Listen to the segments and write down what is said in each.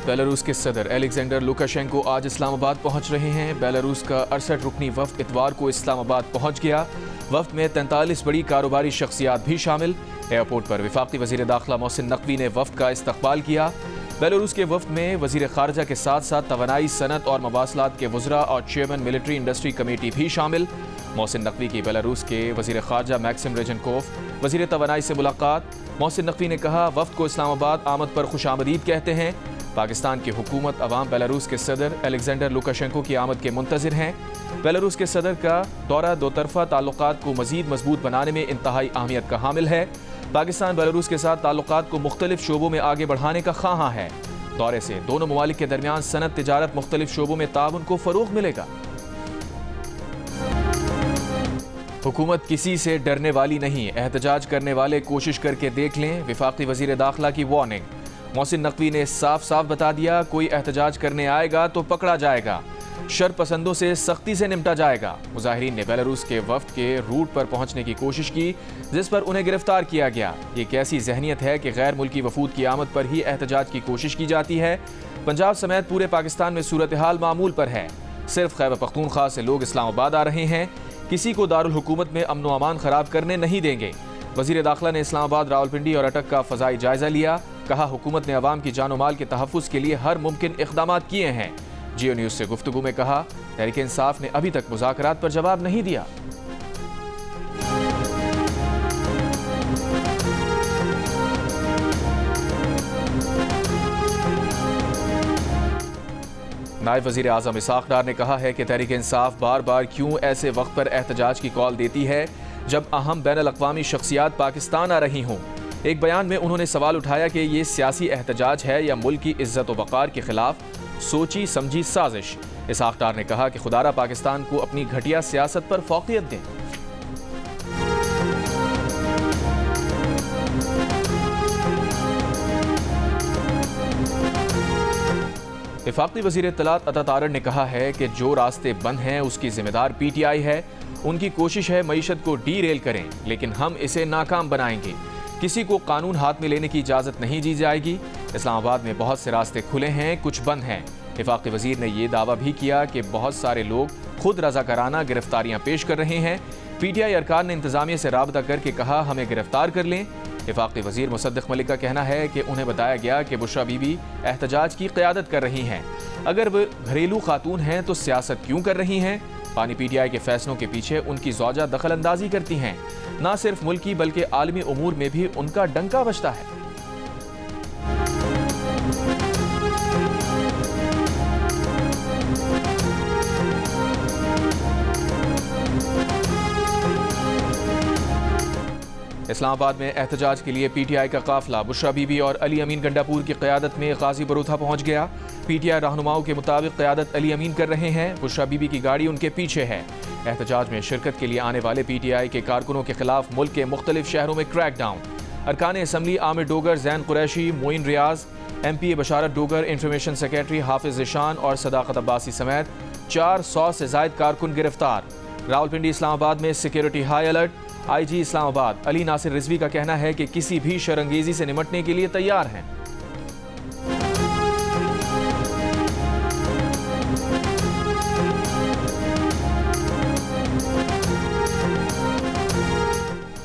Belarus के सदर Alexander Lukashenko आज इस्लामाबाद पहुंच रहे हैं। बेलारूस का 68 रुकनी वफ्द इतवार को इस्लामाबाद पहुंच गया। वफ्द में 43 बड़ी कारोबारी शख्सियात भी शामिल। एयरपोर्ट पर वफाकी वजीर दाखिला मोहसिन नकवी ने वफ्द का इस्तकबाल किया। बेलारूस के वफ्द में वजीर खारजा के साथ साथ तवानाई, सनत और मवासलात के वज़रा और चेयरमैन मिलिट्री इंडस्ट्री कमेटी भी शामिल। मोहसिन नकवी की बेलारूस के वजीर खारजा मैक्सिम रेजनकोफ, वजीर तवानाई से मुलाकात। मोहसिन नकवी ने कहा, वफ्द को इस्लामाबाद आमद पर खुशामदीद कहते हैं। पाकिस्तान की हुकूमत अवाम बेलारूस के सदर अलेक्जेंडर लुकाशेंको की आमद के मुंतज़िर हैं। बेलारूस के सदर का दौरा दो तरफ़ा ताल्लुकात को मज़ीद मजबूत बनाने में इंतहाई अहमियत का हामिल है। पाकिस्तान बेलारूस के साथ ताल्लुकात को मुख्तलिफ शोबों में आगे बढ़ाने का ख्वाहां है। दौरे से दोनों ममालिक के दरमियान सनत, तिजारत, मुख्तलिफ शोबों में ताउन को फ़रोग़ मिलेगा। हुकूमत किसी से डरने वाली नहीं, एहतजाज करने वाले कोशिश करके देख लें। वफाकी वजीर दाखिला की वार्निंग। मोहसिन नकवी ने साफ साफ बता दिया, कोई एहतजाज करने आएगा तो पकड़ा जाएगा, शर पसंदों से सख्ती से निपटा जाएगा। मुजाहिरीन ने बेलारूस के वफ्द के रूट पर पहुंचने की कोशिश की, जिस पर उन्हें गिरफ्तार किया गया। ये कैसी जहनीत है कि गैर मुल्की वफूद की आमद पर ही एहतजाज की कोशिश की जाती है। पंजाब समेत पूरे पाकिस्तान में सूरत हाल मामूल पर है। सिर्फ खैबर पख्तूनख्वा से लोग इस्लामाबाद आ रहे हैं, किसी को दारुल हुकूमत में अमन व अमान खराब करने नहीं देंगे। वजीर दाखिला ने इस्लामाबाद, रावलपिंडी और अटक का फ़ज़ाई जायजा लिया। कहा, हुकूमत ने अवाम की जान माल के तहफ़्फ़ुज़ के लिए हर मुमकिन इक़दाम किए हैं। जियो न्यूज़ से गुफ्तगू में कहा, तहरीक इंसाफ ने अभी तक मुज़ाकरात पर जवाब नहीं दिया। नायब वज़ीर आज़म इसहाक़ डार ने कहा है कि तहरीक इंसाफ बार बार क्यों ऐसे वक्त पर एहतजाज की कॉल देती है जब अहम बैनुल-अक़वामी शख्सियात पाकिस्तान आ रही हों। एक बयान में उन्होंने सवाल उठाया कि ये सियासी एहतजाज है या मुल्क की इज्जत व वक़ार के खिलाफ सोची समझी साजिश। इसहाक़ डार ने कहा कि खुदारा पाकिस्तान को अपनी घटिया सियासत पर फ़ौक़ियत दें। वफाकी वज़ीर इत्तलात अता तारड़ ने कहा है कि जो रास्ते बंद हैं उसकी जिम्मेदार PTI है। उनकी कोशिश है मईशत को डीरेल करें, लेकिन हम इसे नाकाम बनाएंगे। किसी को कानून हाथ में लेने की इजाज़त नहीं दी जाएगी। इस्लामाबाद में बहुत से रास्ते खुले हैं, कुछ बंद हैं। वफाकी वज़ीर ने यह दावा भी किया कि बहुत सारे लोग खुद रज़ाकाराना गिरफ्तारियाँ पेश कर रहे हैं। PTI अरकान ने इंतज़ामिया से राबता करके कहा, हमें गिरफ्तार कर लें। वफाकी वज़ीर मुसद्दिक़ मलिक का कहना है कि उन्हें बताया गया कि बुशरा बीबी एहतजाज की क़यादत कर रही हैं। अगर वो घरेलू खातून हैं तो सियासत क्यों कर रही हैं? पानी PTI के फैसलों के पीछे उनकी ज़ौजा दखल अंदाजी करती हैं। न सिर्फ मुल्की बल्कि आलमी उमूर में भी उनका डंका बजता है। इस्लामाबाद में एहतजाज के लिए PTI का काफिला बुशरा बीबी और अली अमीन गंडापुर की क़यादत में गाजी बरूथा पहुंच गया। PTI रहनुमाओं के मुताबिक क़यादत अली अमीन कर रहे हैं, बुशरा बीबी की गाड़ी उनके पीछे है। एहतजाज में शिरकत के लिए आने वाले PTI के कारकुनों के खिलाफ मुल्क के मुख्तलिफ शहरों में क्रैक डाउन। अरकान असम्बली आमिर डोगर, जैन कुरैशी, मोइन रियाज, MPA बशारत डोगर, इंफॉर्मेशन सेक्रेटरी हाफिज ज़िशान और सदाकत अब्बासी समेत 400 से ज़ायद कारकुन गिरफ्तार। रावलपिंडी इस्लामाबाद में security high alert. IG Islamabad Ali Nasir Rizvi का कहना है कि किसी भी शरंगेजी से निपटने के लिए तैयार हैं।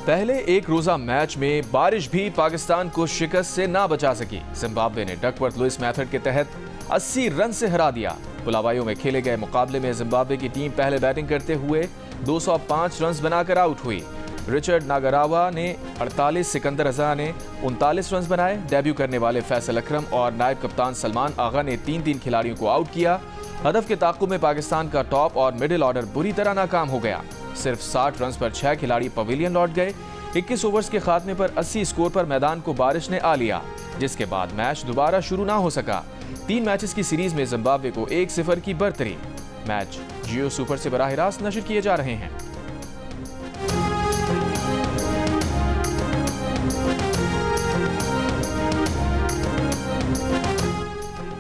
पहले एक रोजा मैच में बारिश भी पाकिस्तान को शिकस्त से ना बचा सकी। जिम्बाब्वे ने डकवर्थ लुइस मेथड के तहत 80 रन से हरा दिया। बुलावायों में खेले गए मुकाबले में जिम्बाब्वे की टीम पहले बैटिंग करते हुए 205 रन बनाकर आउट हुई। रिचर्ड नागरावा ने 48, सिकंदर रजा ने 39 रन बनाए। डेब्यू करने वाले फैसल अकरम और नायब कप्तान सलमान आगा ने 3-3 खिलाड़ियों को आउट किया। हदफ के ताक़ुब में पाकिस्तान का टॉप और मिडिल ऑर्डर बुरी तरह नाकाम हो गया। सिर्फ 60 रन पर 6 खिलाड़ी पवेलियन लौट गए। 21 ओवर्स के खात्मे पर 80 स्कोर पर मैदान को बारिश ने आ लिया, जिसके बाद मैच दोबारा शुरू ना हो सका। 3 मैचेस की सीरीज में जिम्बाब्वे को 1-0 की बढ़तरी। मैच जियो सुपर से बराह रास्त नशर किए जा रहे हैं।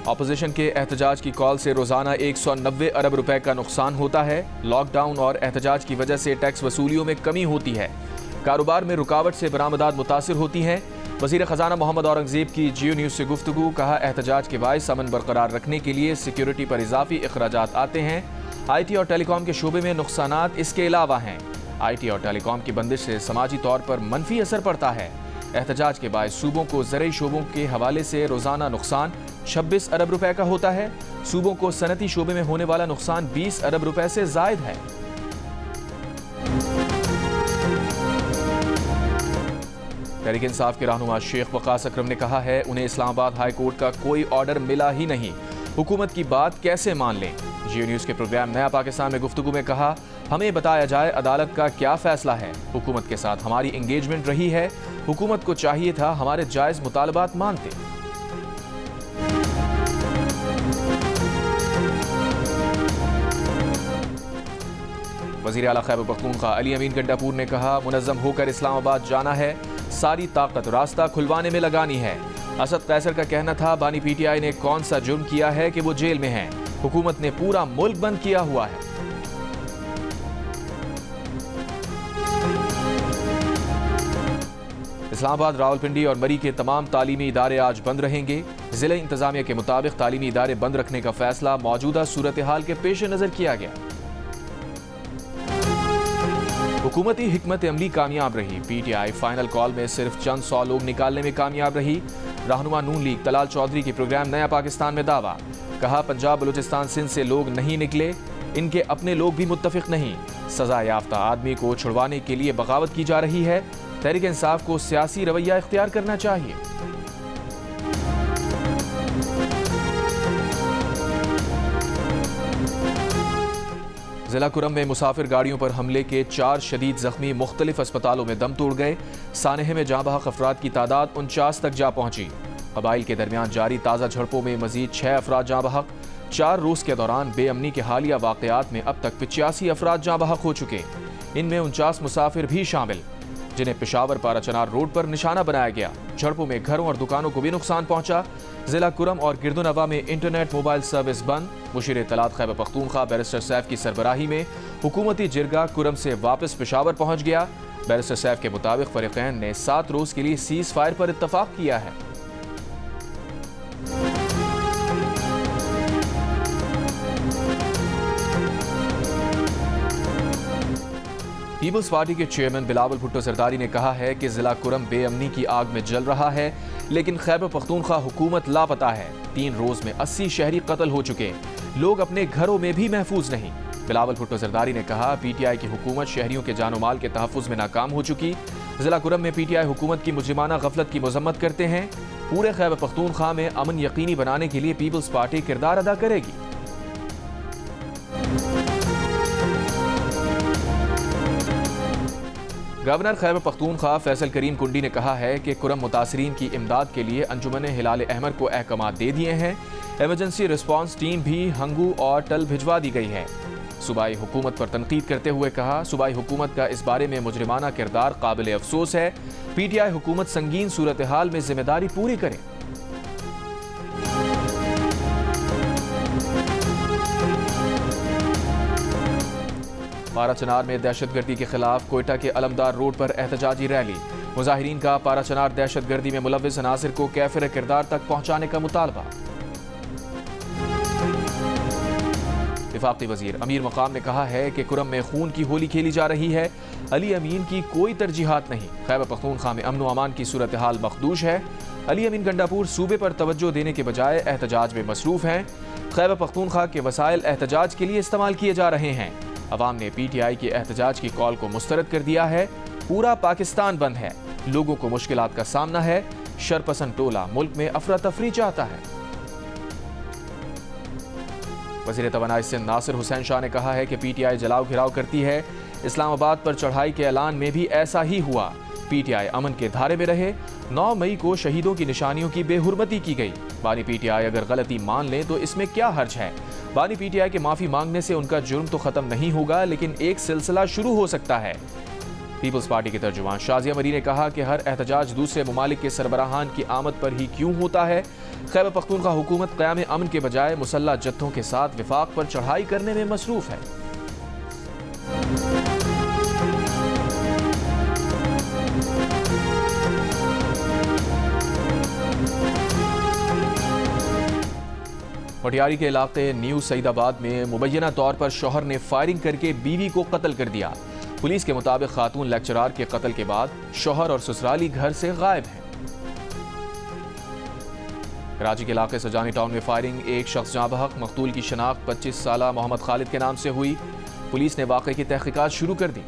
अपोजिशन के एहतजाज की कॉल से रोजाना 190 अरब रुपए का नुकसान होता है। लॉकडाउन और एहतजाज की वजह से टैक्स वसूलियों में कमी होती है। कारोबार में रुकावट से बरामदात मुतासिर होती हैं। वज़ीर ख़जाना मोहम्मद औरंगज़ेब की जियो न्यूज़ से गुफ्तगू। कहा, एहतजाज के बायस अमन बरकरार रखने के लिए सिक्योरिटी पर इजाफी अखराजात आते हैं। IT और टेलीकॉम के शोबे में नुकसानात इसके अलावा हैं। IT और टेलीकॉम की बंदिश से समाजी तौर पर मनफी असर पड़ता है। एहतजाज के बायस सूबों को ज़रई शोबों के हवाले से रोज़ाना नुकसान 26 अरब रुपए का होता है। सूबों को सनती शोबे में होने वाला नुकसान 20 अरब रुपए से जायद है। तहरीक इंसाफ के रहनुमा शेख वकास अकरम ने कहा है, उन्हें इस्लामाबाद हाई कोर्ट का कोई ऑर्डर मिला ही नहीं, हुकूमत की बात कैसे मान लें। जियो न्यूज़ के प्रोग्राम नया पाकिस्तान में गुफ्तगू में कहा, हमें बताया जाए अदालत का क्या फैसला है। हुकूमत के साथ हमारी एंगेजमेंट रही है, हुकूमत को चाहिए था हमारे जायज़ मुतालबात मानते। वज़ीर आला खैबर पख्तूनख्वा अली अमीन गंडापुर ने कहा, मुनज़्ज़म होकर इस्लामाबाद जाना है, सारी ताकत रास्ता खुलवाने में लगानी है। असद कैसर का कहना था, बानी PTI ने कौन सा जुर्म किया है कि वो जेल में हैं। हुकूमत ने पूरा मुल्क बंद किया हुआ है। इस्लामाबाद, रावलपिंडी और मरी के तमाम तालीमी इदारे आज बंद रहेंगे। जिला इंतजामिया के मुताबिक तालीमी इदारे बंद रखने का फैसला मौजूदा सूरत हाल के पेश नजर किया गया। हुकूमती हिकमत अमली कामयाब रही। PTI फाइनल कॉल में सिर्फ चंद 100 लोग निकालने में कामयाब रही। रहनुमा नून लीग तलाल चौधरी की प्रोग्राम नया पाकिस्तान में दावा। कहा, पंजाब, बलूचिस्तान, सिंध से लोग नहीं निकले, इनके अपने लोग भी मुत्तफिक नहीं। सजा याफ्ता आदमी को छुड़वाने के लिए बगावत की जा रही है। तहरीक इंसाफ को सियासी रवैया इख्तियार करना चाहिए। जिला कुरम में मुसाफिर गाड़ियों पर हमले के 4 शदीद जख्मी मुख्तलिफ अस्पतालों में दम तोड़ गए। सानेह में जाँ बहक अफराद की तादाद 49 तक जा पहुंची। कबाइल के दरमियान जारी ताज़ा झड़पों में मजीद 6 अफराद जाँ बहक। 4 रोज़ के दौरान बेअमनी के हालिया वाक़यात में अब तक 85 अफराद जाँ बहक हो चुके। इनमें 49 मुसाफिर भी शामिल, जिन्हें पेशावर पाराचनार रोड पर निशाना बनाया गया। झड़पों में घरों और दुकानों को भी नुकसान पहुंचा। जिला कुरम और गिरदुनवा में इंटरनेट मोबाइल सर्विस बंद। मुशीर इत्तलात खैबर पख्तूनख्वा बैरिस्टर सैफ की सरबराही में हुकूमती जिरगा कुरम से वापस पेशावर पहुंच गया। बैरिस्टर सैफ के मुताबिक फरीकैन ने 7 रोज के लिए सीज फायर पर इत्तफाक किया है। पीपल्स पार्टी के चेयरमैन बिलावल भुट्टो सरदारी ने कहा है कि जिला कुरम बेअमनी की आग में जल रहा है, लेकिन खैबर पख्तूनख्वा हुकूमत लापता है। 3 रोज में 80 शहरी कत्ल हो चुके, लोग अपने घरों में भी महफूज नहीं। बिलावल भुट्टो सरदारी ने कहा, PTI की हुकूमत शहरियों के जानो माल के तहफ़्फ़ुज़ में नाकाम हो चुकी। जिला कुरम में PTI हुकूमत की मुजरिमाना गफलत की मजम्मत करते हैं। पूरे खैबर पख्तूनख्वा में अमन यकीनी बनाने के लिए पीपल्स पार्टी किरदार अदा करेगी। गवर्नर खैबर पख्तूनख्वा फैसल करीम कुंडी ने कहा है कि कुरम मुतासरीन की इमदाद के लिए अंजुमन हिलाल अहमर को अहकामात दे दिए हैं। इमरजेंसी रिस्पांस टीम भी हंगू और टल भिजवा दी गई है। सूबाई हुकूमत पर तनकीद करते हुए कहा, सूबाई हुकूमत का इस बारे में मुजरिमाना किरदार काबिल अफसोस है। PTI हुकूमत संगीन सूरत हाल में जिम्मेदारी पूरी करे। पाराचनार में दहशतगर्दी के खिलाफ कोयटा के अलमदार रोड पर एहतजाजी रैली। मुजाहिरीन का पाराचनार दहशतगर्दी में मुलव्विस अनासिर को कैफिर किरदार तक पहुंचाने का मुतालबा। वफाकी वजीर अमीर मकाम ने कहा है कि कुरम में खून की होली खेली जा रही है। अली अमीन की कोई तरजीहात नहीं। खैबर पख्तूनख्वा में अमन व अमान की सूरत हाल मखदूश है। अली अमीन गंडापुर सूबे पर तवज्जो देने के बजाय एहतजाज में मसरूफ हैं। खैबर पख्तूनख्वा के वसाइल एहतजाज के लिए इस्तेमाल किए जा रहे हैं। अवाम ने PTI के एहतजाज की कॉल को मुस्तरद कर दिया है। पूरा पाकिस्तान बंद है, लोगों को मुश्किलात का सामना है। शरपसंद टोला मुल्क में अफरा तफरी चाहता है। वज़ीर तवानाई सिंध नासिर हुसैन शाह ने कहा है कि PTI जलाओ घिराव करती है। इस्लामाबाद पर चढ़ाई के ऐलान में भी ऐसा ही हुआ। PTI अमन के धारे में रहे। 9 मई को शहीदों की निशानियों की बेहुरमती की गई। बानी PTI अगर गलती मान ले तो इसमें क्या हर्ज है। बानी PTI के माफी मांगने से उनका जुर्म तो खत्म नहीं होगा, लेकिन एक सिलसिला शुरू हो सकता है। पीपल्स पार्टी के तर्जुमान शाजिया मरी ने कहा कि हर एहतजाज दूसरे ममालिक के सरबराहान की आमद पर ही क्यों होता है। खैबर पख्तूनख्वा हुकूमत क़याम अमन के बजाय मुसल्लह जत्थों के साथ विफाक पर चढ़ाई करने में मसरूफ है। मोटियारी के इलाके न्यू सईदाबाद में मुबैना तौर पर शौहर ने फायरिंग करके बीवी को कत्ल कर दिया। पुलिस के मुताबिक खातून लेक्चरार के कत्ल के बाद शौहर और ससुराली घर से गायब हैं। कराची के इलाके सजानी टाउन में फायरिंग, एक शख्स जाँ बहक। मकतूल की शनाख्त 25 साला मोहम्मद खालिद के नाम से हुई। पुलिस ने वाक़े की तहकीकात शुरू कर दी।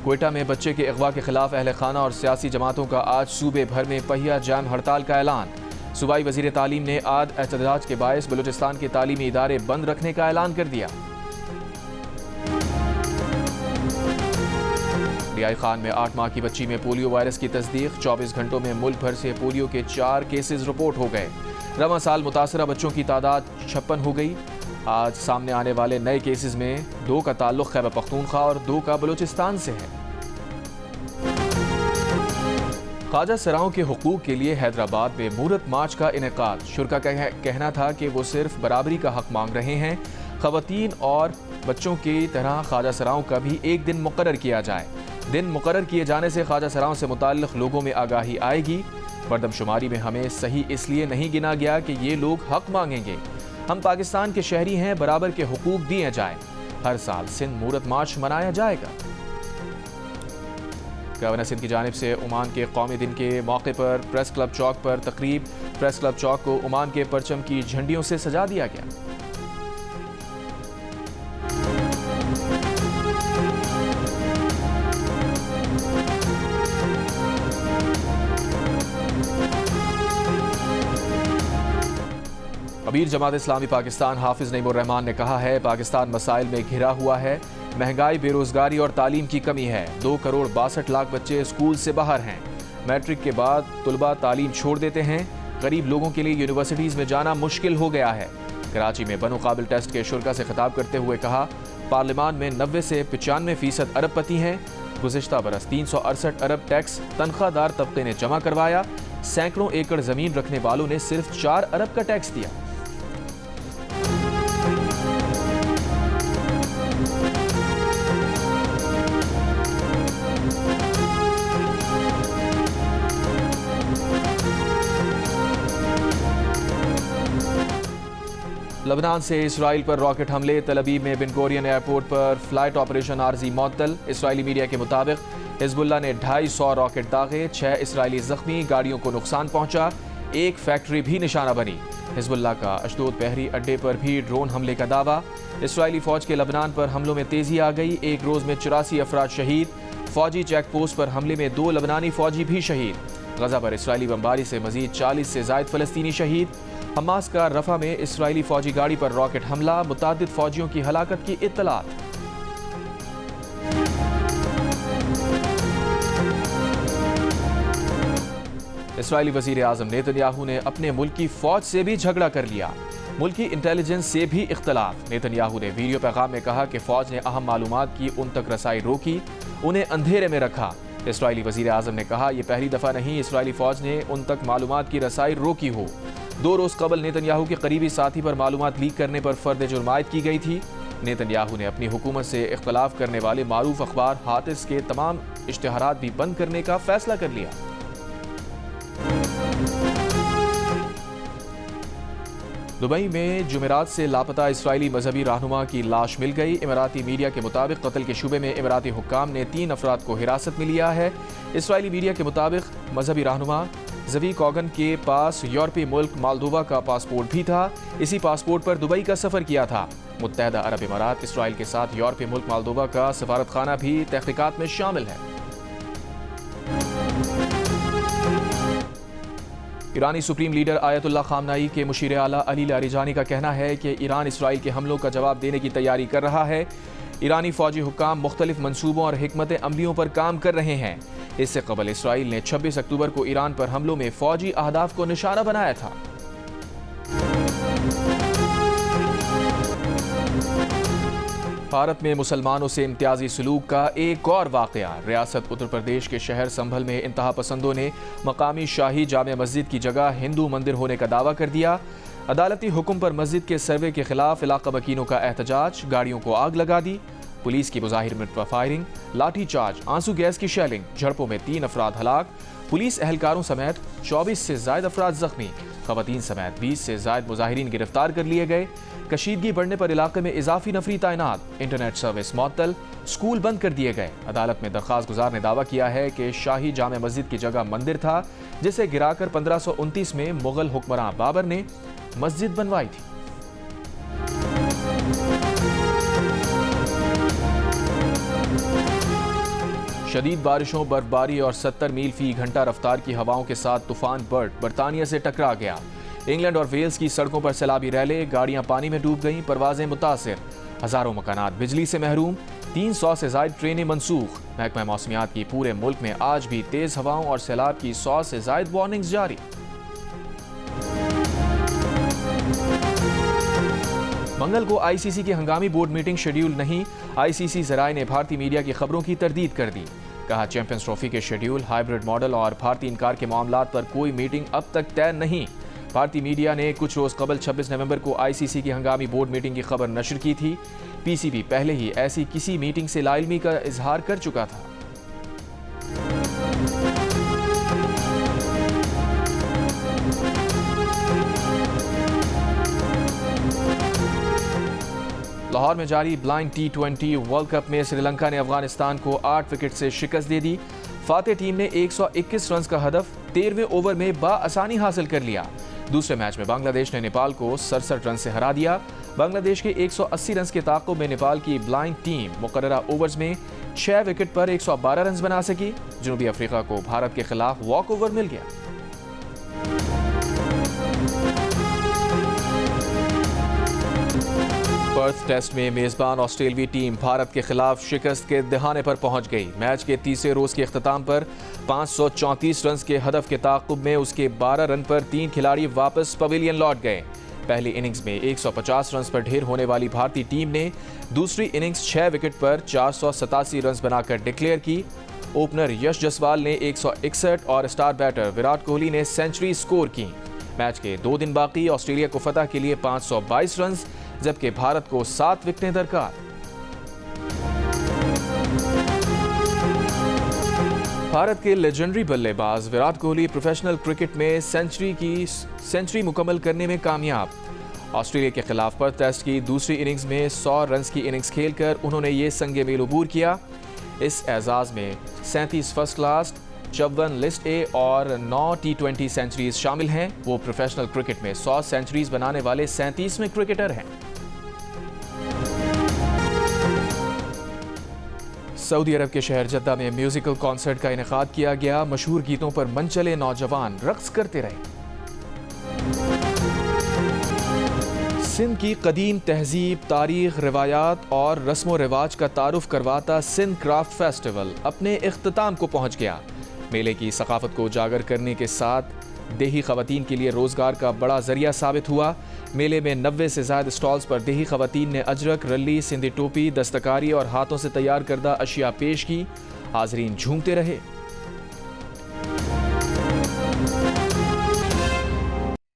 क्वेटा में बच्चे के अगवा के खिलाफ अहले खाना और सियासी जमातों का आज सूबे भर में पहिया जाम हड़ताल का ऐलान। सूबाई वजीर तालीम ने आज एहतजाज के बायस बलूचिस्तान के तालीमी इदारे बंद रखने का ऐलान कर दिया। रियाई खान में 8 माह की बच्ची में पोलियो वायरस की तस्दीक। 24 घंटों में मुल्क भर से पोलियो के 4 केसेस रिपोर्ट हो गए। रवां साल मुतासरा बच्चों की तादाद 56 हो गई। आज सामने आने वाले नए केसेस में 2 का ताल्लुक खैबर पख्तूनख्वा और 2 का बलूचिस्तान से है। ख्वाजा सराओं के हुकूक के लिए हैदराबाद में मूरत मार्च का इनेकाद। शुरा का कहना था कि वो सिर्फ बराबरी का हक मांग रहे हैं। खवातीन और बच्चों की तरह ख्वाजा सराओं का भी एक दिन मुकर्रर किया जाए। दिन मुकर्रर किए जाने से ख्वाजा सराओं से मुताल्लिक़ लोगों में आगाही आएगी। मरदमशुमारी में हमें सही इसलिए नहीं गिना गया कि ये लोग हक मांगेंगे। हम पाकिस्तान के शहरी हैं, बराबर के हुकूक दिए जाएं। हर साल सिंध मूरत मार्च मनाया जाएगा। गवर्नर सिंध की जानिब से ओमान के कौमी दिन के मौके पर प्रेस क्लब चौक पर तकरीब। प्रेस क्लब चौक को ओमान के परचम की झंडियों से सजा दिया गया। अमीर जमात इस्लामी पाकिस्तान हाफिज नईमुर रहमान ने कहा है, पाकिस्तान मसाइल में घिरा हुआ है। महंगाई, बेरोजगारी और तालीम की कमी है। 2 करोड़ 62 लाख बच्चे स्कूल से बाहर हैं। मैट्रिक के बाद तुलबा तालीम छोड़ देते हैं। गरीब लोगों के लिए यूनिवर्सिटीज़ में जाना मुश्किल हो गया है। कराची में बनो काबिल टेस्ट के शुरा से खिताब करते हुए कहा, पार्लियामान में 90 से 95% अरबपति हैं। गुज़िश्ता बरस 368 अरब टैक्स तनख्वाहदार तबके ने जमा करवाया। सैकड़ों एकड़ ज़मीन रखने वालों ने सिर्फ 4 अरब का टैक्स दिया। लबनान से इसराइल पर रॉकेट हमले। तल अवीव में बिन गोरियन एयरपोर्ट पर फ्लाइट ऑपरेशन आर्जी मअतल। इसराइली मीडिया के मुताबिक हिजबुल्लाह ने 250 रॉकेट दागे। 6 इसराइली जख्मी, गाड़ियों को नुकसान पहुंचा। एक फैक्ट्री भी निशाना बनी। हिजबुल्लाह का अशदोद बहरी अड्डे पर भी ड्रोन हमले का दावा। इसराइली फौज के लबनान पर हमलों में तेजी आ गई। एक रोज में 84 अफराद शहीद। फौजी चेक पोस्ट पर हमले में 2 लबनानी फौजी भी शहीद। गजा पर इसराइली बमबारी से मजीद 40 से जायद फलस्तीनी शहीद। हमास का रफा में इसराइली फौजी गाड़ी पर रॉकेट हमला। मुतादिद फौजियों की हलाकत की इत्तलात। इसराइली वजीर आजम नेतन्याहू ने अपने मुल्क की फौज से भी झगड़ा कर लिया। मुल्की इंटेलिजेंस से भी इख्तलाफ। नेतन्याहू ने वीडियो पैगाम में कहा कि फौज ने अहम मालूमात की उन तक रसाई रोकी, उन्हें अंधेरे में रखा। इसराइली वजीर आजम ने कहा, यह पहली दफा नहीं इसराइली फौज ने उन तक मालूमात की रसाई रोकी हो। 2 रोज कबल नेतन्याहू के करीबी साथी पर मालूमात लीक करने पर फर्द जुर्म आयद की गई थी। नेतन्याहू ने अपनी हुकूमत से इख्तलाफ करने वाले मारूफ अखबार हातिस के तमाम इश्तिहारात भी बंद करने का फैसला कर लिया। दुबई में जुमेरात से लापता इसराइली मजहबी रहनुमा की लाश मिल गई। इमराती मीडिया के मुताबिक कत्ल के शुबे में इमराती हुक्काम ने 3 अफराद को हिरासत में लिया है। इसराइली मीडिया के मुताबिक मजहबी रहनुमा ज़वी कॉगन के पास यूरोपीय मुल्क मालदोवा का पासपोर्ट भी था। इसी पासपोर्ट पर दुबई का सफ़र किया था। मुत्तहदा अरब इमारात इसराइल के साथ यूरोपीय मुल्क मालदोवा का सफारत खाना भी तहकीकात में शामिल है। ईरानी सुप्रीम लीडर आयतुल्लाह खामनाई के मुशीर आला अली लारिजानी का कहना है कि ईरान इसराइल के हमलों का जवाब देने की तैयारी कर रहा है। ईरानी फौजी हुक्काम मुख्तलिफ मंसूबों और हिकमत अमलियों पर काम कर रहे हैं। इससे कबल इसराइल ने 26 अक्टूबर को ईरान पर हमलों में फौजी अहदाफ को निशाना बनाया था। भारत में मुसलमानों से इम्तियाजी सलूक का एक और वाक़या। रियासत उत्तर प्रदेश के शहर संभल में इंतहा पसंदों ने मकामी शाही जामे मस्जिद की जगह हिंदू मंदिर होने का दावा कर दिया। अदालती हुक्म पर मस्जिद के सर्वे के खिलाफ इलाका वकीलों का एहतजाज। गाड़ियों को आग लगा दी। पुलिस की मुजाहिर पर फायरिंग, लाठी चार्ज, आंसू गैस की शेलिंग, झड़पों में 3 अफराद हलाक, पुलिस एहलकारों समेत 24 से ज्यादा अफराद जख्मी, खवातीन समेत 20 से ज्यादा मुजाहिरीन गिरफ्तार कर लिए गए। कशीदगी बढ़ने पर इलाके में इजाफी नफरी तैनात, इंटरनेट सर्विस मअतल, स्कूल बंद कर दिए गए। अदालत में दरख्वास्त गुजार ने दावा किया है कि शाही जामे मस्जिद की जगह मंदिर था, जिसे गिराकर 1529 में मुगल हुक्मरान बाबर ने मस्जिद बनवाई थी। शदीद बारिशों, बर्फबारी और 70 मील फी घंटा रफ्तार की हवाओं के साथ तूफान बर्ट बरतानिया से टकरा गया। इंग्लैंड और वेल्स की सड़कों पर सैलाबी रैले, गाड़ियां पानी में डूब गईं, परवाजें मुतासिर, हजारों मकानात बिजली से महरूम, 300 से ज्यादा ट्रेनें मनसूख। महकमा मौसमियात की पूरे मुल्क में आज भी तेज हवाओं और सैलाब की 100 से ज्यादा वार्निंग्स जारी। मंगल को आईसीसी की हंगामी बोर्ड मीटिंग शेड्यूल नहीं। आईसीसी जराए ने भारतीय मीडिया की खबरों की तरदीद कर दी। कहा, चैंपियंस ट्रॉफी के शेड्यूल, हाइब्रिड मॉडल और भारतीय इनकार के मामलात पर कोई मीटिंग अब तक तय नहीं। भारतीय मीडिया ने कुछ रोज कबल 26 नवंबर को आईसीसी की हंगामी बोर्ड मीटिंग की खबर नशर की थी। पीसीबी पहले ही ऐसी किसी मीटिंग से लाइलमी का इजहार कर चुका था। लाहौर में जारी ब्लाइंड T20 वर्ल्ड कप में श्रीलंका ने अफगानिस्तान को 8 विकेट से शिकस्त दे दी। फातेह टीम ने 121 रन का हदफ 13वें ओवर में बाआसानी हासिल कर लिया। दूसरे मैच में बांग्लादेश ने नेपाल को 67 रन से हरा दिया। बांग्लादेश के 180 रन के ताक़ुब में नेपाल की ब्लाइंड टीम मुकर्ररा ओवर्स में 6 विकेट पर 112 रन बना सकी। जनूबी अफ्रीका को भारत के खिलाफ वॉक ओवर मिल गया। पर्थ टेस्ट में मेजबान ऑस्ट्रेलियाई टीम भारत के खिलाफ शिकस्त के दहाने पर पहुंच गई। मैच के तीसरे रोज के अख्ताम पर 534 रन के हदफ के ताक़ुब में उसके 12 रन पर 3 खिलाड़ी वापस पवेलियन लौट गए। पहली इनिंग्स में 150 रन पर ढेर होने वाली भारतीय टीम ने दूसरी इनिंग्स 6 विकेट पर 487 रन बनाकर डिक्लेयर की। ओपनर यश जसवाल ने 161 और स्टार बैटर विराट कोहली ने सेंचुरी स्कोर की। मैच के 2 दिन बाकी, ऑस्ट्रेलिया को फतह के लिए 522 रन, जबकि भारत को 7 विकेटें दरकार। भारत के लेजेंडरी बल्लेबाज विराट कोहली प्रोफेशनल क्रिकेट में सेंचुरी मुकम्मल करने में कामयाब। ऑस्ट्रेलिया के खिलाफ पर्थ टेस्ट की दूसरी इनिंग्स में 100 रन की इनिंग्स खेलकर उन्होंने ये संगे मील अबूर किया। इस एजाज में 37 फर्स्ट क्लास, 54 लिस्ट ए और 9 T20 सेंचुरीज शामिल हैं। वो प्रोफेशनल क्रिकेट में 100 सेंचुरीज बनाने वाले 37वें क्रिकेटर हैं। सऊदी अरब के शहर जद्दा में म्यूजिकल कॉन्सर्ट का इनेकाद किया गया। मशहूर गीतों पर मनचले नौजवान रक्स करते रहे। सिंध की कदीम तहजीब, तारीख, रिवायात और रस्म व रिवाज का तारुफ करवाता सिंध क्राफ्ट फेस्टिवल अपने इख्तिताम को पहुंच गया। मेले की सकाफत को उजागर करने के साथ देही खवातीन के लिए रोजगार का बड़ा जरिया साबित हुआ। मेले में 90 से ज्यादा स्टॉल्स पर देही खवातीन ने अजरक, रल्ली, सिंधी टोपी, दस्तकारी और हाथों से तैयार करदा अशिया पेश की। हाजरीन झूमते रहे।